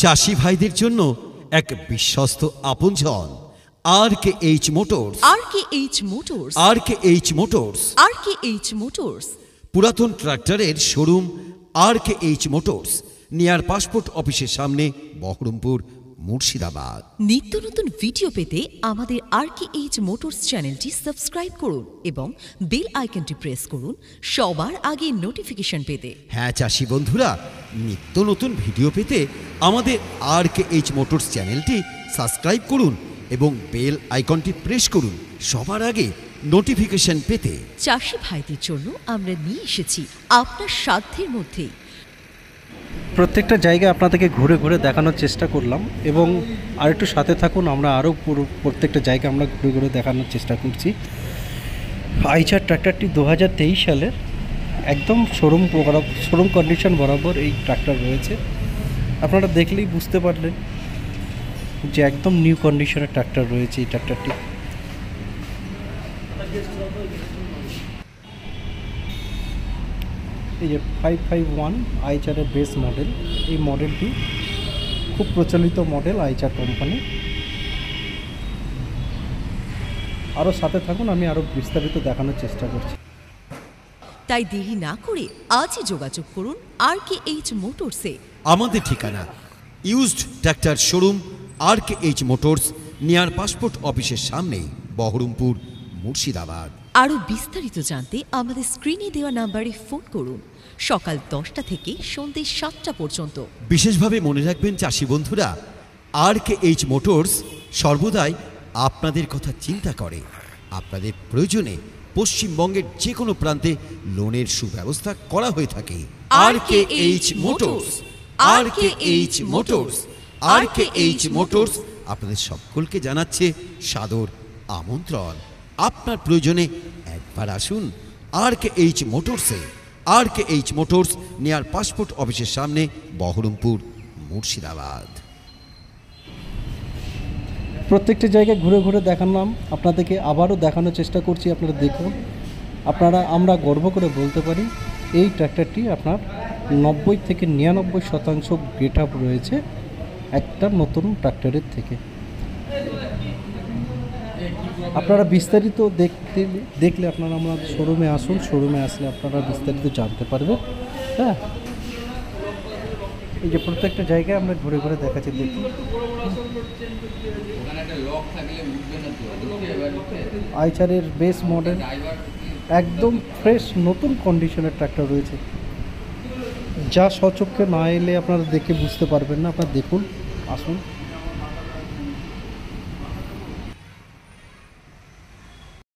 চাষি ভাইদের জন্য এক বিশ্বস্ত আপনজন RKH motors. RKH motors. RKH motors. RKH motors পুরাতন ট্রাক্টরের showroom RKH motors, near passport অফিসের সামনে, বহরমপুর, মুর্শিদাবাদ। নিত্য নতুন ভিডিও পেতে আমাদের RKH মোটরস চ্যানেলটি সাবস্ক্রাইব করুন এবং বেল আইকনটি প্রেস করুন সবার আগে নোটিফিকেশন পেতে। হ্যাঁ চাষি বন্ধুরা, নিত্য নতুন ভিডিও পেতে আমাদের RKH মোটরস চ্যানেলটি সাবস্ক্রাইব করুন এবং বেল আইকনটি প্রেস করুন সবার আগে নোটিফিকেশন পেতে। চাষি ভাইদের জন্য আমরা নিয়ে এসেছি আপনার সাধ্যের মধ্যেই। প্রত্যেকটা জায়গা আপনাদেরকে ঘুরে ঘুরে দেখানোর চেষ্টা করলাম এবং আরেকটু সাথে থাকুন, আমরা আরও প্রত্যেকটা জায়গা আমরা ঘুরে ঘুরে দেখানোর চেষ্টা করছি। আইচার ট্র্যাক্টরটি 2023 সালের একদম শোরুম কন্ডিশন বরাবর এই ট্র্যাক্টর রয়েছে। আপনারা দেখলেই বুঝতে পারলেন যে একদম নিউ কন্ডিশনের ট্র্যাক্টর রয়েছে এই ট্র্যাক্টরটি। এই যে 551 আইচারের বেস মডেল, এই মডেলটি খুব প্রচলিত মডেল আইচার কোম্পানি। আরও সাথে থাকুন, আমি আরও বিস্তারিত দেখানোর চেষ্টা করছি। তাই দেরি না করে আজই যোগাযোগ করুন RKH মোটরসে। আমাদের ঠিকানা used tractor showroom RKH motors, near passport অফিসের সামনে, বহরমপুর, মুর্শিদাবাদ। আরও বিস্তারিত জানতে আমাদের স্ক্রিনে দেওয়া নাম্বারে ফোন করুন সকাল 10টা থেকে সন্ধ্যে 7টা পর্যন্ত। বিশেষভাবে মনে রাখবেন চাষি বন্ধুরা, RKH মোটরস সর্বদাই আপনাদের কথা চিন্তা করে। আপনাদের প্রয়োজনে পশ্চিমবঙ্গের যে কোনো প্রান্তে লোনের সুব্যবস্থা করা হয়ে থাকে। RKH motors, RKH motors, RKH motors আপনাদের সকলকে জানাচ্ছে সাদর আমন্ত্রণ। আপনার প্রয়োজনে একবার আসুন RKH মোটরসে। RKH motors, near passport অফিসের সামনে, বহরমপুর, মুর্শিদাবাদ। প্রত্যেকটা জায়গায় ঘুরে ঘুরে দেখালাম আপনাদেরকে, আবারও দেখানোর চেষ্টা করছি। আপনারা দেখুন, আমরা গর্ব করে বলতে পারি এই ট্র্যাক্টরটি আপনার 90 থেকে 99% গেট আপ রয়েছে একটা নতুন ট্র্যাক্টরের থেকে। আপনারা বিস্তারিত দেখলে আপনারা আমাদের শোরুমে আসুন, শোরুমে আসলে আপনারা বিস্তারিত জানতে পারবেন। হ্যাঁ, এই যে প্রত্যেকটা জায়গায় আমরা ঘুরে ঘুরে দেখাচ্ছি। দেখুন, আইচারের বেস মডেল একদম ফ্রেশ নতুন কন্ডিশনের ট্র্যাক্টর রয়েছে, যা স্বচক্ষে না এলে আপনারা দেখে বুঝতে পারবেন না। আপনারা দেখুন, আসুন।